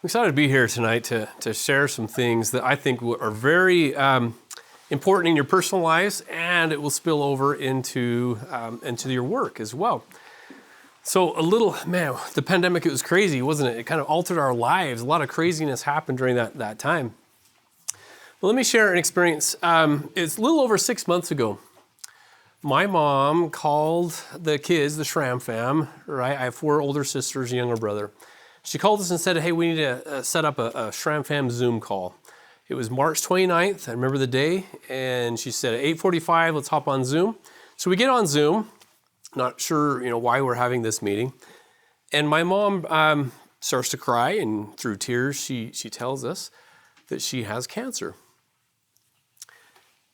I'm excited to be here tonight to share some things that I think are very important in your personal lives, and it will spill over into your work as well. So the pandemic, it was crazy, wasn't it? It kind of altered our lives. A lot of craziness happened during that time. But let me share an experience. It's a little over 6 months ago. My mom called the kids, the Schramm fam, right? I have 4 older sisters, a younger brother. She called us and said, hey, we need to set up a Schramm fam Zoom call. It was March 29th, I remember the day, and she said at 8:45, let's hop on Zoom. So we get on Zoom, not sure why we're having this meeting, and my mom starts to cry, and through tears she tells us that she has cancer.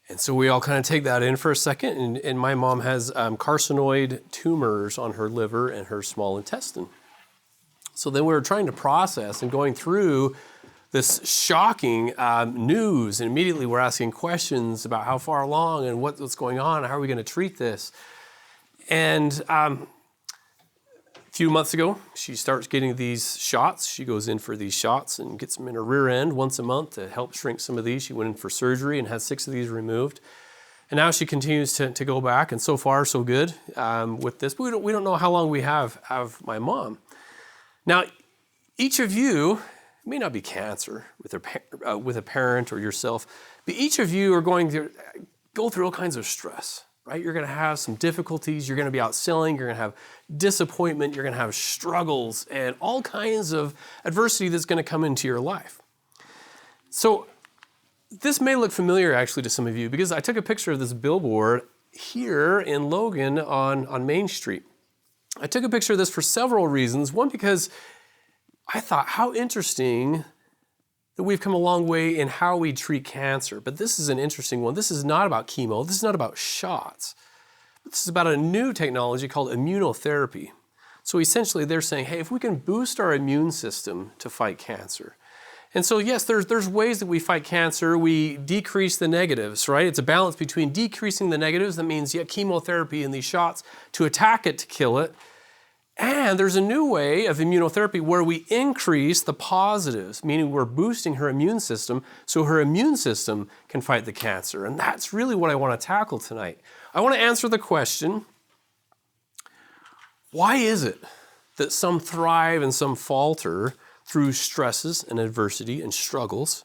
And so we all kind of take that in for a second, and my mom has carcinoid tumors on her liver and her small intestine. So then we were trying to process and going through this shocking news, and immediately we're asking questions about how far along and what's going on, how are we going to treat this? And a few months ago, she starts getting these shots. She goes in for these shots and gets them in her rear end once a month to help shrink some of these. She went in for surgery and had 6 of these removed. And now she continues to go back, and so far so good with this. But we don't know how long we have my mom. Now, each of you, it may not be cancer with a parent or yourself, but each of you are going to go through all kinds of stress, right? You're going to have some difficulties. You're going to be out selling. You're going to have disappointment. You're going to have struggles and all kinds of adversity that's going to come into your life. So this may look familiar actually to some of you because I took a picture of this billboard here in Logan on Main Street. I took a picture of this for several reasons. One, because I thought how interesting that we've come a long way in how we treat cancer. But this is an interesting one. This is not about chemo. This is not about shots. This is about a new technology called immunotherapy. So essentially they're saying, hey, if we can boost our immune system to fight cancer. And so yes, there's ways that we fight cancer. We decrease the negatives, right? It's a balance between decreasing the negatives. That means chemotherapy and these shots to attack it, to kill it. And there's a new way of immunotherapy where we increase the positives, meaning we're boosting her immune system so her immune system can fight the cancer. And that's really what I want to tackle tonight. I want to answer the question, why is it that some thrive and some falter through stresses and adversity and struggles?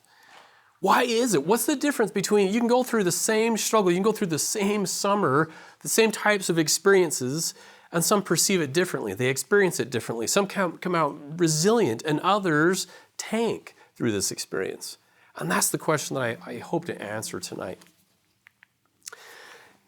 Why is it? What's the difference between, you can go through the same struggle, you can go through the same summer, the same types of experiences, and some perceive it differently. They experience it differently. Some come out resilient, and others tank through this experience. And that's the question that I hope to answer tonight.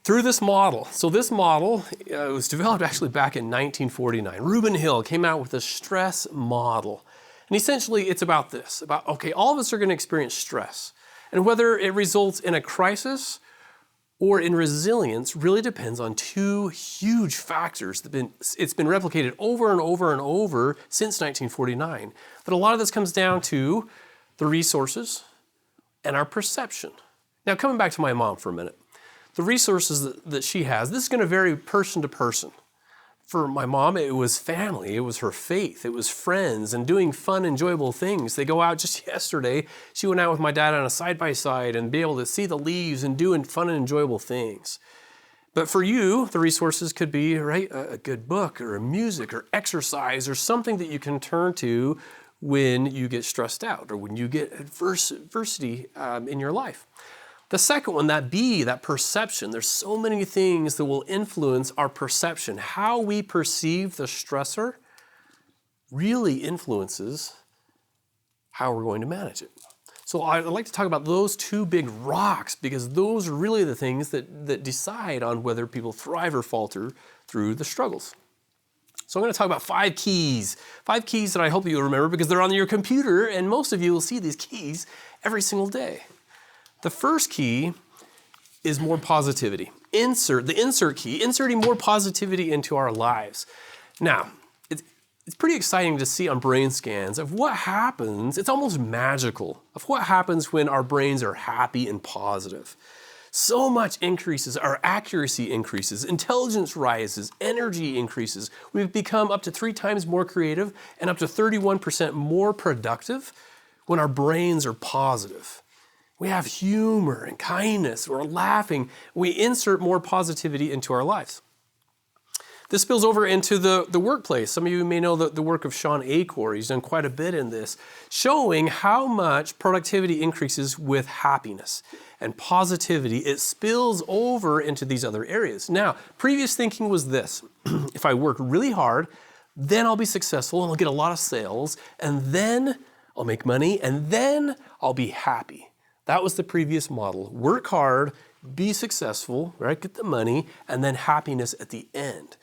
Through this model. So this model was developed actually back in 1949. Reuben Hill came out with a stress model. And essentially it's about this, okay, all of us are going to experience stress. And whether it results in a crisis or in resilience really depends on 2 huge factors. It's been replicated over and over and over since 1949. But a lot of this comes down to the resources and our perception. Now, coming back to my mom for a minute, the resources that she has, this is going to vary person to person. For my mom, it was family, it was her faith, it was friends, and doing fun, enjoyable things. They go out. Just yesterday, she went out with my dad on a side-by-side and be able to see the leaves and doing fun and enjoyable things. But for you, the resources could be, right, a good book or a music or exercise or something that you can turn to when you get stressed out or when you get adversity in your life. The second one, that perception. There's so many things that will influence our perception. How we perceive the stressor really influences how we're going to manage it. So I'd like to talk about those 2 big rocks because those are really the things that decide on whether people thrive or falter through the struggles. So I'm going to talk about 5 keys. 5 keys that I hope you'll remember because they're on your computer and most of you will see these keys every single day. The first key is more positivity. The insert key, inserting more positivity into our lives. Now, it's pretty exciting to see on brain scans of what happens. It's almost magical of what happens when our brains are happy and positive. So much increases, our accuracy increases, intelligence rises, energy increases. We've become up to 3 times more creative and up to 31% more productive when our brains are positive. We have humor and kindness, we're laughing, we insert more positivity into our lives. This spills over into the workplace. Some of you may know the work of Sean Acor. He's done quite a bit in this, showing how much productivity increases with happiness and positivity. It spills over into these other areas. Now, previous thinking was this: if I work really hard, then I'll be successful and I'll get a lot of sales, and then I'll make money, and then I'll be happy. That was the previous model. Work hard, be successful, right? Get the money, and then happiness at the end.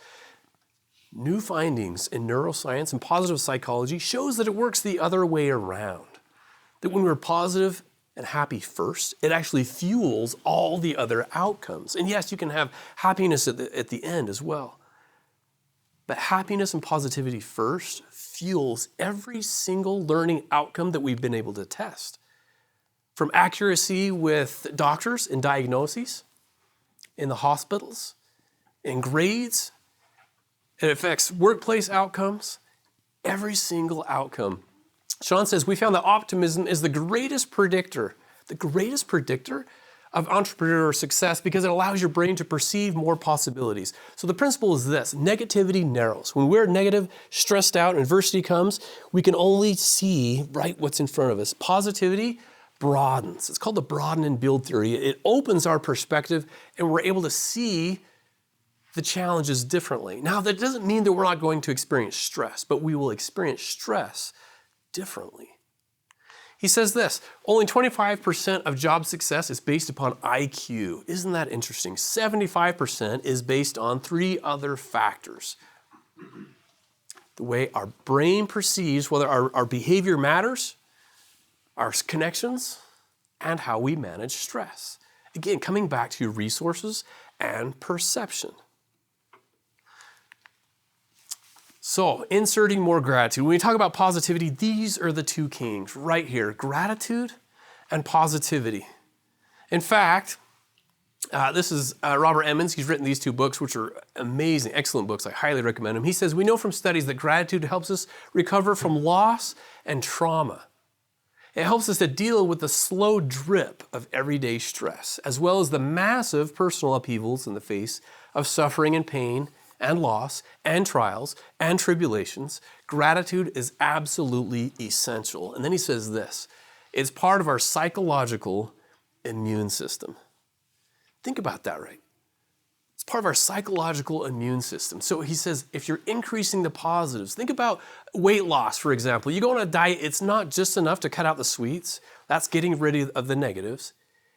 New findings in neuroscience and positive psychology shows that it works the other way around. That when we're positive and happy first, it actually fuels all the other outcomes. And yes, you can have happiness at the end as well. But happiness and positivity first fuels every single learning outcome that we've been able to test. From accuracy with doctors in diagnoses, in the hospitals, in grades. It affects workplace outcomes, every single outcome. Sean says, we found that optimism is the greatest predictor of entrepreneur success because it allows your brain to perceive more possibilities. So the principle is this: negativity narrows. When we're negative, stressed out, and adversity comes, we can only see right what's in front of us. Positivity broadens. It's called the broaden and build theory. It opens our perspective and we're able to see the challenges differently. Now, that doesn't mean that we're not going to experience stress, but we will experience stress differently. He says this: only 25% of job success is based upon IQ. Isn't that interesting? 75% is based on 3 other factors. The way our brain perceives whether our behavior matters, our connections, and how we manage stress. Again, coming back to resources and perception. So, inserting more gratitude. When we talk about positivity, these are the 2 kings right here: gratitude and positivity. In fact, this is Robert Emmons. He's written these 2 books, which are amazing, excellent books. I highly recommend them. He says, we know from studies that gratitude helps us recover from loss and trauma. It helps us to deal with the slow drip of everyday stress, as well as the massive personal upheavals in the face of suffering and pain and loss and trials and tribulations. Gratitude is absolutely essential. And then he says this: it's part of our psychological immune system. Think about that, right? It's part of our psychological immune system. So he says, if you're increasing the positives, think about weight loss, for example. You go on a diet, it's not just enough to cut out the sweets. That's getting rid of the negatives.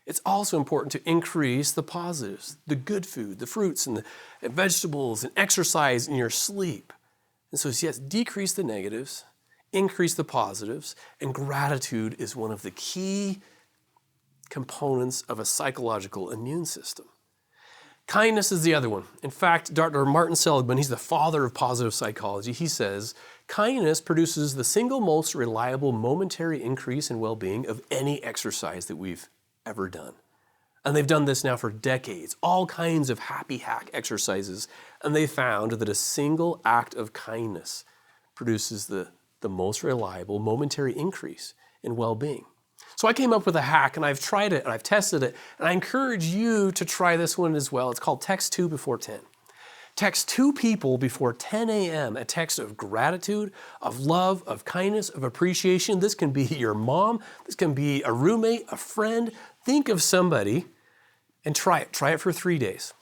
It's also important to increase the positives, the good food, the fruits and the vegetables and exercise and your sleep. And so yes, decrease the negatives, increase the positives, and gratitude is one of the key components of a psychological immune system. Kindness is the other one. In fact, Dr. Martin Seligman, he's the father of positive psychology, he says, kindness produces the single most reliable momentary increase in well-being of any exercise that we've ever done. And they've done this now for decades, all kinds of happy hack exercises, and they found that a single act of kindness produces the most reliable momentary increase in well-being. So I came up with a hack, and I've tried it, and I've tested it, and I encourage you to try this one as well. It's called Text 2 before 10. Text 2 people before 10 a.m., a text of gratitude, of love, of kindness, of appreciation. This can be your mom, this can be a roommate, a friend. Think of somebody and try it. Try it for 3 days.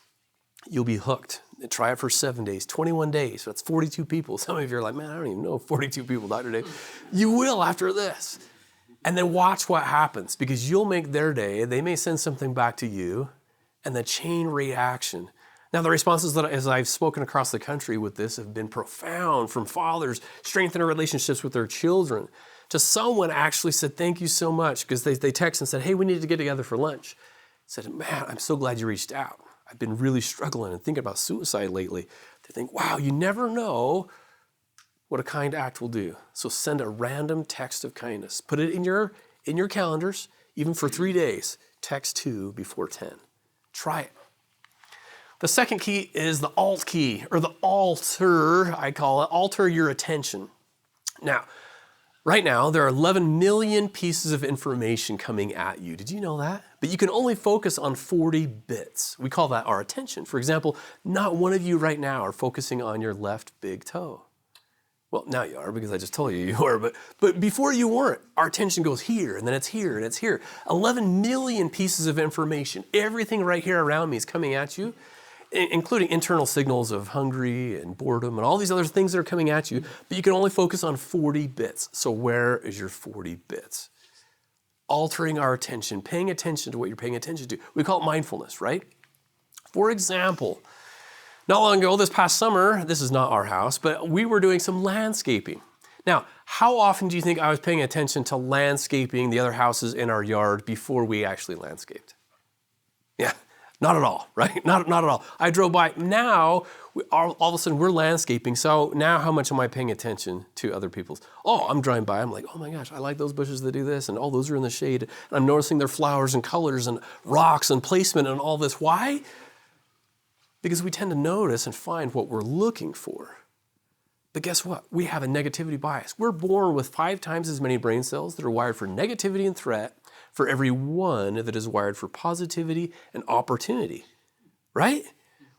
You'll be hooked. Try it for 7 days, 21 days. That's 42 people. Some of you are like, man, I don't even know 42 people, Dr. Dave. You will after this. And then watch what happens, because you'll make their day. They may send something back to you, and the chain reaction. Now, the responses that, as I've spoken across the country with this, have been profound, from fathers strengthening relationships with their children, to someone actually said, thank you so much, because they texted and said, hey, we need to get together for lunch. I said, man, I'm so glad you reached out. I've been really struggling and thinking about suicide lately. They think, wow, you never know what a kind act will do. So send a random text of kindness. Put it in your calendars, even for 3 days. Text 2 before 10. Try it. The second key is the alt key, or the alter, I call it, alter your attention. Now, right now, there are 11 million pieces of information coming at you. Did you know that? But you can only focus on 40 bits. We call that our attention. For example, not one of you right now are focusing on your left big toe. Well, now you are, because I just told you are, but before you weren't. Our attention goes here, and then it's here, and it's here. 11 million pieces of information. Everything right here around me is coming at you, including internal signals of hungry and boredom and all these other things that are coming at you, but you can only focus on 40 bits. So where is your 40 bits? Altering our attention, paying attention to what you're paying attention to. We call it mindfulness, right? For example, not long ago, this past summer, this is not our house, but we were doing some landscaping. Now, how often do you think I was paying attention to landscaping the other houses in our yard before we actually landscaped? Yeah, not at all, right? Not at all. I drove by. Now, all of a sudden, we're landscaping. So now how much am I paying attention to other people's? Oh, I'm driving by. I'm like, oh my gosh, I like those bushes that do this. And those are in the shade. And I'm noticing their flowers and colors and rocks and placement and all this. Why? Because we tend to notice and find what we're looking for. But guess what? We have a negativity bias. We're born with 5 times as many brain cells that are wired for negativity and threat for every one that is wired for positivity and opportunity, right?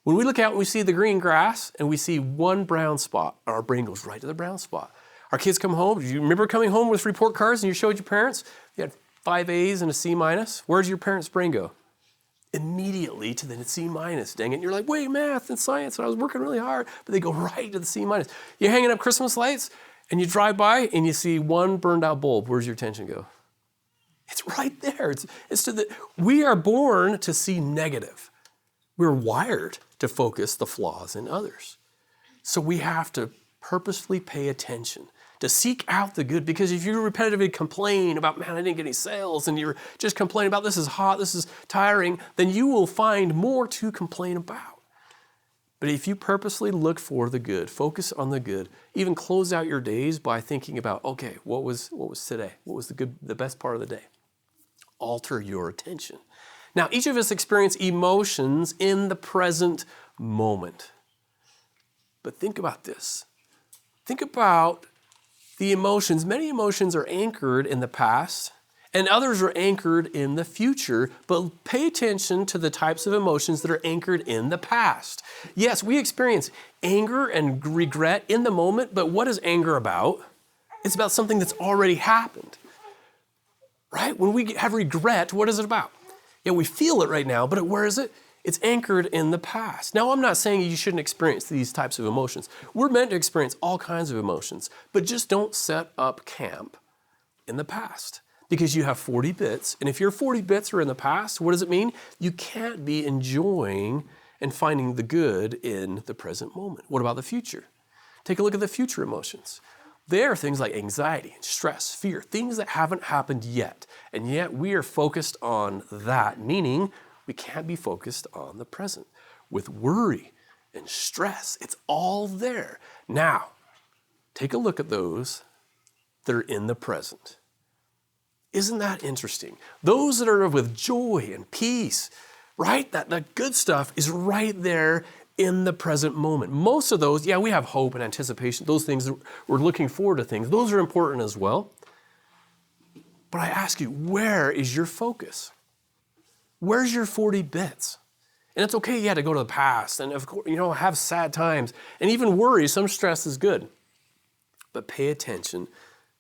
When we look out and we see the green grass and we see one brown spot, our brain goes right to the brown spot. Our kids come home. Do you remember coming home with report cards and you showed your parents? You had 5 A's and a C minus. Where's your parents' brain go? Immediately to the C minus, dang it. And you're like, wait, math and science, and I was working really hard, but they go right to the C minus. You're hanging up Christmas lights and you drive by and you see one burned out bulb. Where's your attention go? It's right there. We are born to see negative. We're wired to focus the flaws in others. So we have to purposefully pay attention, to seek out the good, because if you repetitively complain about, man, I didn't get any sales, and you're just complaining about this is hot, this is tiring, then you will find more to complain about. But if you purposely look for the good, focus on the good, even close out your days by thinking about, okay, what was today? What was the best part of the day? Alter your attention. Now, each of us experience emotions in the present moment. But think about this. Think about the emotions. Many emotions are anchored in the past, and others are anchored in the future, but pay attention to the types of emotions that are anchored in the past. Yes, we experience anger and regret in the moment, but what is anger about? It's about something that's already happened, right? When we have regret, what is it about? Yeah, we feel it right now, but where is it? It's anchored in the past. Now, I'm not saying you shouldn't experience these types of emotions. We're meant to experience all kinds of emotions, but just don't set up camp in the past, because you have 40 bits. And if your 40 bits are in the past, what does it mean? You can't be enjoying and finding the good in the present moment. What about the future? Take a look at the future emotions. They are things like anxiety, stress, fear, things that haven't happened yet. And yet we are focused on that, meaning we can't be focused on the present. With worry and stress, it's all there. Now, take a look at those that are in the present. Isn't that interesting? Those that are with joy and peace, right? That good stuff is right there in the present moment. Most of those, yeah, we have hope and anticipation. Those things, we're looking forward to things. Those are important as well. But I ask you, where is your focus? Where's your 40 bits? And it's okay, yeah, to go to the past and, of course, have sad times and even worry. Some stress is good. But pay attention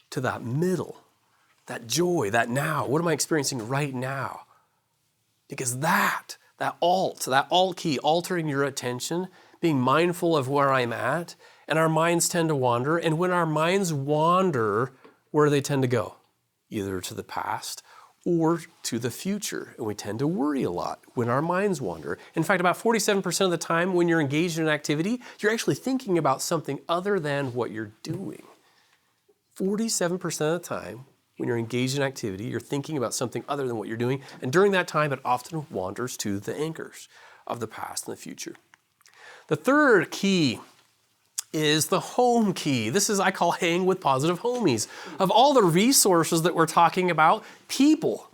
to that middle, that joy, that now. What am I experiencing right now? Because that alt key, altering your attention, being mindful of where I'm at, and our minds tend to wander. And when our minds wander, where do they tend to go? Either to the past or to the future. And we tend to worry a lot when our minds wander. In fact, about 47% of the time when you're engaged in an activity, you're actually thinking about something other than what you're doing. 47% of the time when you're engaged in activity, you're thinking about something other than what you're doing. And during that time, it often wanders to the anchors of the past and the future. The third key is the home key. This is, I call, hang with positive homies. Of all the resources that we're talking about, people,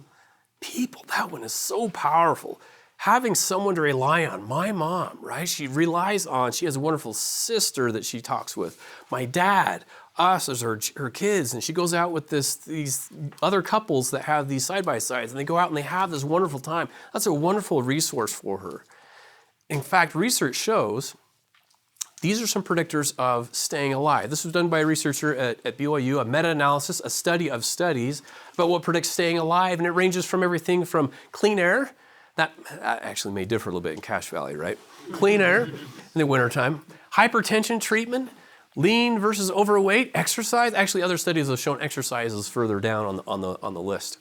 that one is so powerful. Having someone to rely on, my mom, right? She has a wonderful sister that she talks with. My dad, us as her kids, and she goes out with these other couples that have these side-by-sides, and they go out and they have this wonderful time. That's a wonderful resource for her. In fact, research shows these are some predictors of staying alive. This was done by a researcher at BYU, a meta-analysis, a study of studies about what predicts staying alive, and it ranges from everything from clean air. That actually may differ a little bit in Cache Valley, right? Clean air in the wintertime, hypertension treatment, lean versus overweight, exercise. Actually, other studies have shown exercise is further down on the list.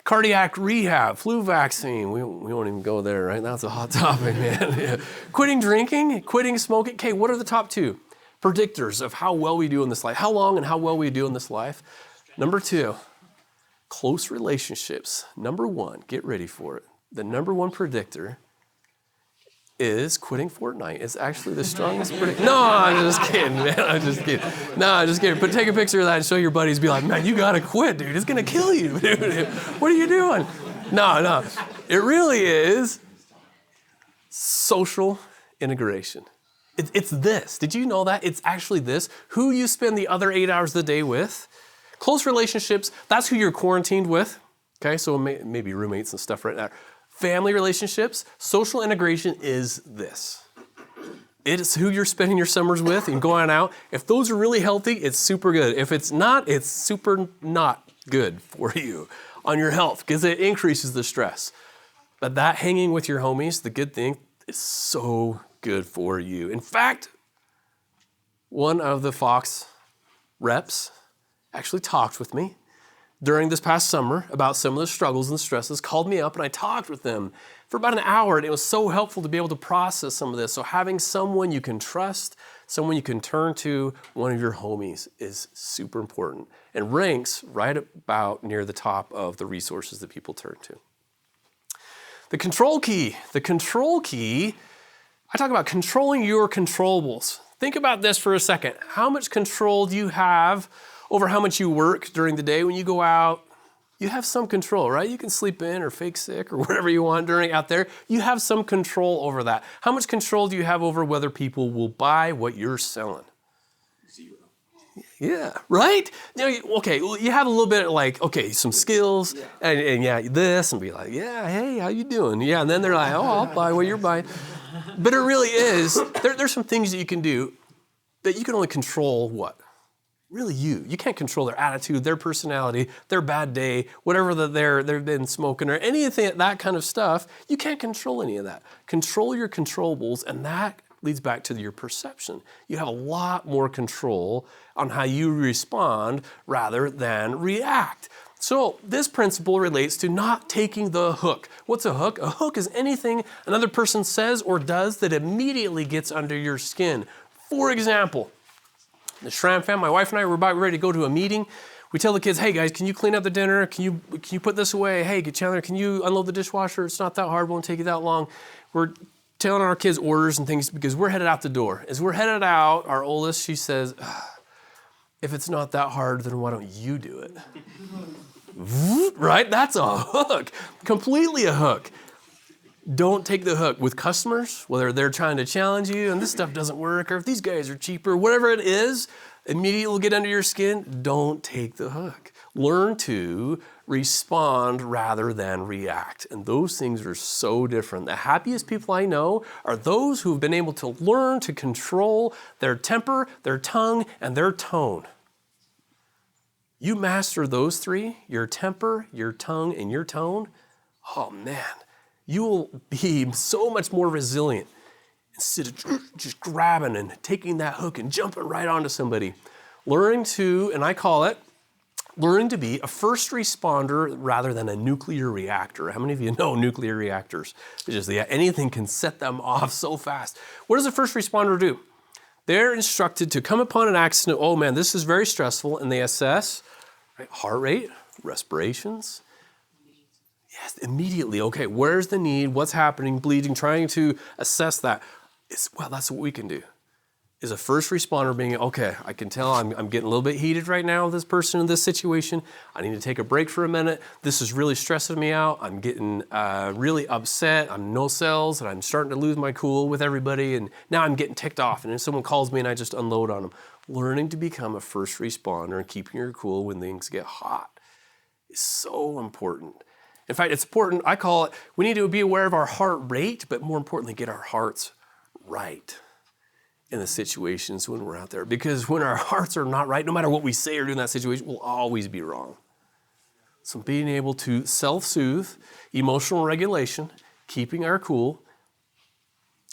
Cardiac rehab, flu vaccine. We won't even go there, right? That's a hot topic, man. Yeah. Quitting drinking, quitting smoking. Okay, what are the top 2 predictors of how well we do in this life? How long and how well we do in this life? Number 2, close relationships. Number 1, get ready for it. The number 1 predictor is quitting Fortnite. It's actually the strongest predictor. No, I'm just kidding, man. I'm just kidding. No, I'm just kidding. But take a picture of that and show your buddies. Be like, man, you got to quit, dude. It's going to kill you, dude. What are you doing? No. It really is social integration. It's this. Did you know that? It's actually this. Who you spend the other 8 hours of the day with. Close relationships, that's who you're quarantined with. Okay, so maybe roommates and stuff right now. Family relationships, social integration is this. It is who you're spending your summers with and going out. If those are really healthy, it's super good. If it's not, it's super not good for you on your health because it increases the stress. But that hanging with your homies, the good thing, is so good for you. In fact, one of the Fox reps actually talked with me during this past summer about some of the struggles and stresses, called me up and I talked with them for about an hour, and it was so helpful to be able to process some of this. So having someone you can trust, someone you can turn to, one of your homies is super important and ranks right about near the top of the resources that people turn to. The control key, I talk about controlling your controllables. Think about this for a second. How much control do you have over how much you work during the day? When you go out, you have some control, right? You can sleep in or fake sick or whatever you want out there. You have some control over that. How much control do you have over whether people will buy what you're selling? 0. Yeah, right? Okay, well, you have a little bit like, some skills and this, and be like, yeah, hey, how you doing? Yeah, and then they're like, oh, I'll buy what you're buying. But it really is, there's some things that you can do that you can only control what? Really you. You can't control their attitude, their personality, their bad day, whatever they've been smoking or anything, that kind of stuff. You can't control any of that. Control your controllables, and that leads back to your perception. You have a lot more control on how you respond rather than react. So this principle relates to not taking the hook. What's a hook? A hook is anything another person says or does that immediately gets under your skin. For example, the Schramm family, my wife and I were about ready to go to a meeting. We tell the kids, hey guys, can you clean up the dinner? Can you put this away? Hey, Chandler, can you unload the dishwasher? It's not that hard, won't take you that long. We're telling our kids orders and things because we're headed out the door. As we're headed out, our oldest, she says, if it's not that hard, then why don't you do it? Right? That's a hook, completely a hook. Don't take the hook with customers, whether they're trying to challenge you and this stuff doesn't work, or if these guys are cheaper, whatever it is, immediately will get under your skin. Don't take the hook. Learn to respond rather than react. And those things are so different. The happiest people I know are those who've been able to learn to control their temper, their tongue, and their tone. You master those three, your temper, your tongue, and your tone, oh man, you will be so much more resilient instead of just grabbing and taking that hook and jumping right onto somebody. Learning to, and I call it, learning to be a first responder rather than a nuclear reactor. How many of you know nuclear reactors? It's just anything can set them off so fast. What does a first responder do? They're instructed to come upon an accident, oh man, this is very stressful, and they assess heart rate, respirations. Yes, immediately, okay, where's the need, what's happening, bleeding, trying to assess that. Well, that's what we can do. is a first responder being, okay, I can tell I'm getting a little bit heated right now with this person in this situation. I need to take a break for a minute. This is really stressing me out. I'm getting really upset. I'm no cells and I'm starting to lose my cool with everybody. And now I'm getting ticked off. And then someone calls me and I just unload on them. Learning to become a first responder and keeping your cool when things get hot is so important. In fact, it's important, I call it, we need to be aware of our heart rate, but more importantly, get our hearts right in the situations when we're out there. Because when our hearts are not right, no matter what we say or do in that situation, we'll always be wrong. So being able to self-soothe, emotional regulation, keeping our cool,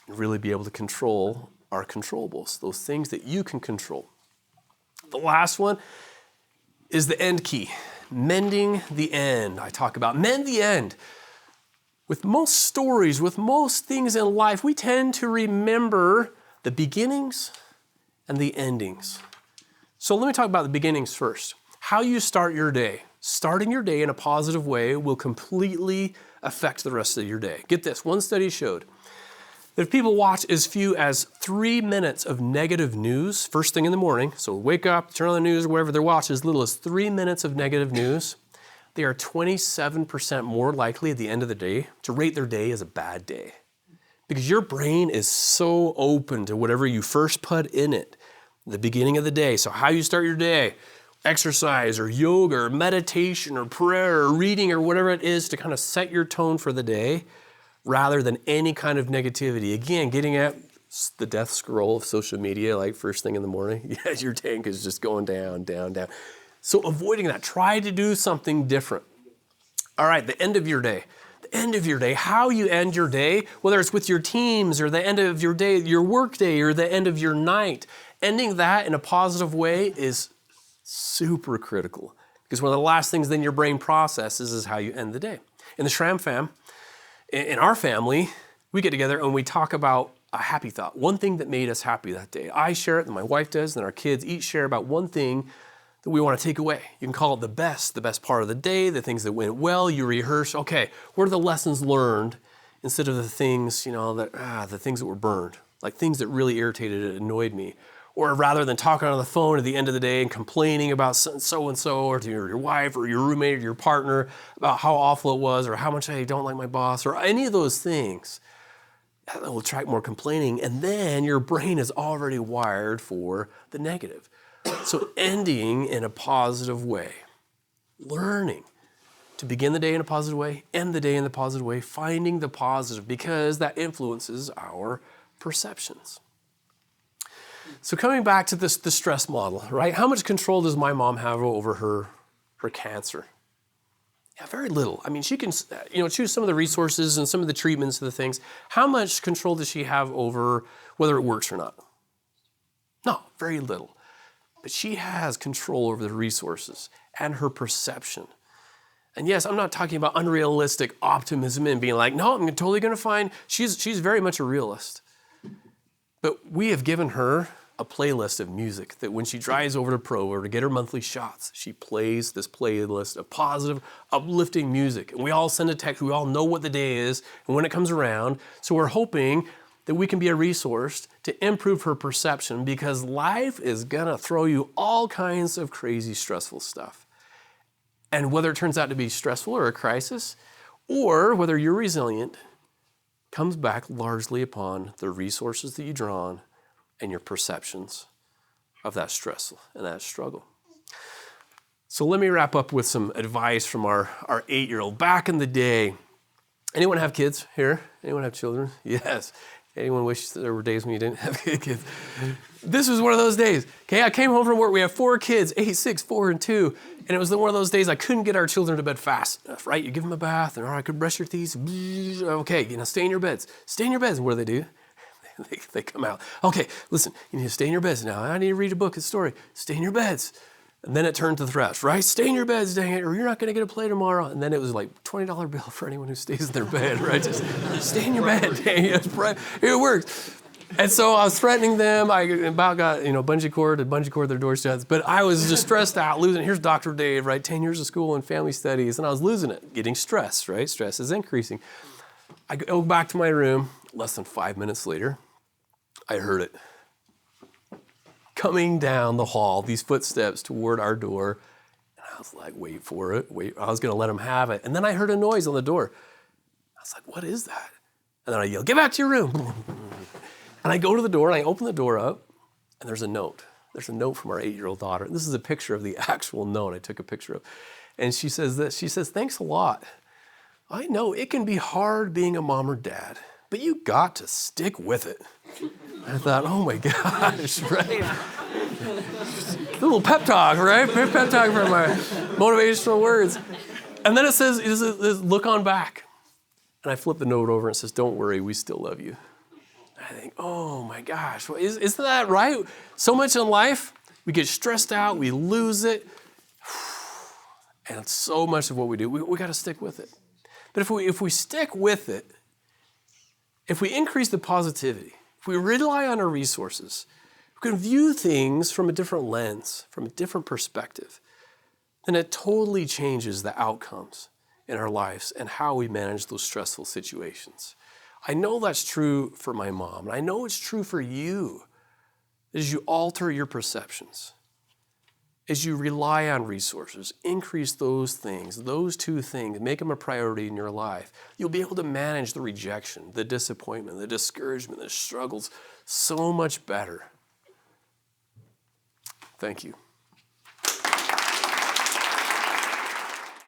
and really be able to control our controllables, those things that you can control. The last one is the end key, mending the end. I talk about mend the end. With most stories, with most things in life, we tend to remember the beginnings and the endings. So let me talk about the beginnings first. How you start your day. Starting your day in a positive way will completely affect the rest of your day. Get this, one study showed that if people watch as few as 3 minutes of negative news first thing in the morning, so wake up, turn on the news, or whatever they're watching, as little as 3 minutes of negative news, they are 27% more likely at the end of the day to rate their day as a bad day. Because your brain is so open to whatever you first put in it, the beginning of the day. So how you start your day, exercise or yoga or meditation or prayer or reading or whatever it is to kind of set your tone for the day rather than any kind of negativity. Again, getting at the death scroll of social media like first thing in the morning. Yeah, your tank is just going down, down, down. So avoiding that, try to do something different. All right, the end of your day. The end of your day, how you end your day, whether it's with your teams or the end of your day, your work day or the end of your night, ending that in a positive way is super critical because one of the last things then your brain processes is how you end the day. In the Schramm fam, in our family, we get together and we talk about a happy thought, one thing that made us happy that day. I share it, and my wife does, and our kids each share about one thing that we want to take away. You can call it the best part of the day, the things that went well, you rehearse, okay, what are the lessons learned instead of the things, the things that were burned, like things that really irritated and annoyed me. Or rather than talking on the phone at the end of the day and complaining about so-and-so or to your wife or your roommate or your partner about how awful it was or how much I don't like my boss or any of those things, that will attract more complaining. And then your brain is already wired for the negative. So ending in a positive way, learning to begin the day in a positive way, end the day in the positive way, finding the positive because that influences our perceptions. So coming back to the stress model, right? How much control does my mom have over her cancer? Yeah, very little. I mean, she can choose some of the resources and some of the treatments and the things. How much control does she have over whether it works or not? No, very little. But she has control over the resources and her perception. And yes, I'm not talking about unrealistic optimism and being like, no, I'm totally going to find, she's very much a realist. But we have given her a playlist of music that when she drives over to Provo to get her monthly shots, she plays this playlist of positive, uplifting music. And we all send a text, we all know what the day is and when it comes around. So we're hoping that we can be a resource to improve her perception because life is gonna throw you all kinds of crazy, stressful stuff. And whether it turns out to be stressful or a crisis, or whether you're resilient, comes back largely upon the resources that you draw on and your perceptions of that stress and that struggle. So let me wrap up with some advice from our 8-year-old. Back in the day, anyone have kids here? Anyone have children? Yes. Anyone wish there were days when you didn't have kids? This was one of those days. Okay, I came home from work. We have 4 kids, 8, 6, 4, and 2. And it was one of those days I couldn't get our children to bed fast enough, right? You give them a bath, and all right, I could brush your teeth. Okay, stay in your beds. Stay in your beds. And what do? They come out. Okay, listen, you need to stay in your beds now. I need to read a book, a story. Stay in your beds. And then it turned to the threats, right? Stay in your beds, dang it, or you're not going to get a play tomorrow. And then it was like $20 bill for anyone who stays in their bed, right? Just stay in your bed, dang it. It works. And so I was threatening them. I about got, bungee cord their door shuts. But I was just stressed out, losing. Here's Dr. Dave, right? 10 years of school and family studies. And I was losing it, getting stressed, right? Stress is increasing. I go back to my room. Less than 5 minutes later, I heard it. coming down the hall, these footsteps toward our door. And I was like, wait for it. Wait, I was going to let him have it. And then I heard a noise on the door. I was like, what is that? And then I yelled, get back to your room. And I go to the door, and I open the door up, and there's a note. There's a note from our 8-year-old daughter. This is a picture of the actual note I took a picture of. And she says this. She says, thanks a lot. I know it can be hard being a mom or dad, but you got to stick with it. I thought, oh my gosh, right? A little pep talk, right? Pep talk for my motivational words. And then it says, look on back. And I flip the note over and it says, don't worry, we still love you. I think, oh my gosh, isn't that right? So much in life, we get stressed out, we lose it. And so much of what we do, we got to stick with it. But if we stick with it, if we increase the positivity, if we rely on our resources, we can view things from a different lens, from a different perspective, then it totally changes the outcomes in our lives and how we manage those stressful situations. I know that's true for my mom, and I know it's true for you as you alter your perceptions, as you rely on resources, increase those things, those two things, make them a priority in your life. You'll be able to manage the rejection, the disappointment, the discouragement, the struggles so much better. Thank you.